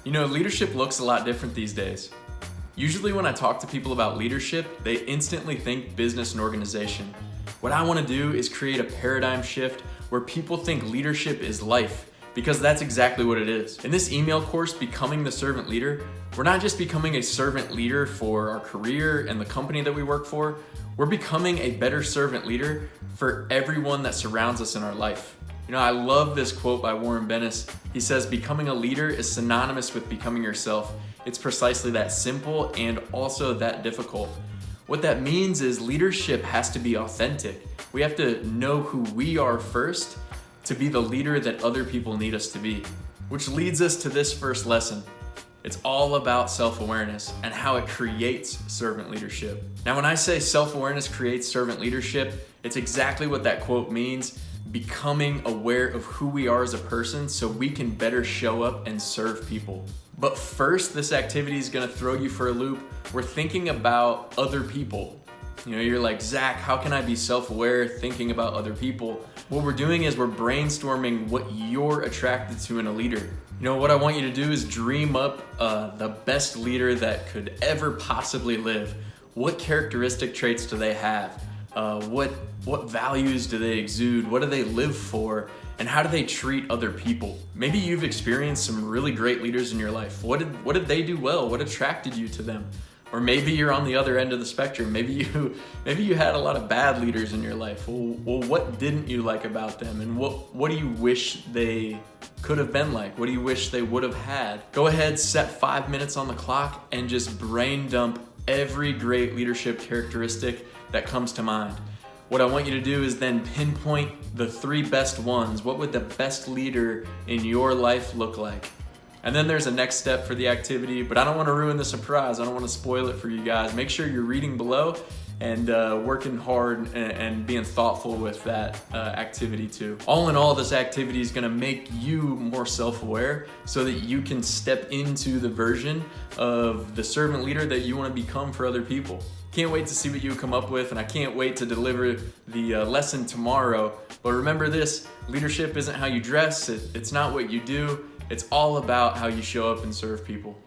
Leadership looks a lot different these days. Usually when I talk to people about leadership, they instantly think business and organization. What I want to do is create a paradigm shift where people think leadership is life, because that's exactly what it is. In this email course, Becoming the Servant Leader, we're not just becoming a servant leader for our career and the company that we work for, we're becoming a better servant leader for everyone that surrounds us in our life. I love this quote by Warren Bennis. He says, becoming a leader is synonymous with becoming yourself. It's precisely that simple and also that difficult. What that means is leadership has to be authentic. We have to know who we are first to be the leader that other people need us to be. Which leads us to this first lesson. It's all about self-awareness and how it creates servant leadership. Now, when I say self-awareness creates servant leadership, it's exactly what that quote means. Becoming aware of who we are as a person so we can better show up and serve people. But first, this activity is gonna throw you for a loop. We're thinking about other people. You're like, Zach, how can I be self-aware thinking about other people? What we're doing is we're brainstorming what you're attracted to in a leader. What I want you to do is dream up the best leader that could ever possibly live. What characteristic traits do they have? What values do they exude? What do they live for? And how do they treat other people? Maybe you've experienced some really great leaders in your life. What did they do well? What attracted you to them? Or maybe you're on the other end of the spectrum. Maybe you had a lot of bad leaders in your life. Well, what didn't you like about them? And what do you wish they could have been like? What do you wish they would have had? Go ahead, set 5 minutes on the clock and just brain dump every great leadership characteristic that comes to mind. What I want you to do is then pinpoint the 3 best ones. What would the best leader in your life look like? And then there's a next step for the activity, but I don't want to ruin the surprise. I don't want to spoil it for you guys. Make sure you're reading below and working hard and being thoughtful with that activity too. All in all, this activity is gonna make you more self-aware so that you can step into the version of the servant leader that you wanna become for other people. Can't wait to see what you come up with, and I can't wait to deliver the lesson tomorrow. But remember this, leadership isn't how you dress, it's not what you do, it's all about how you show up and serve people.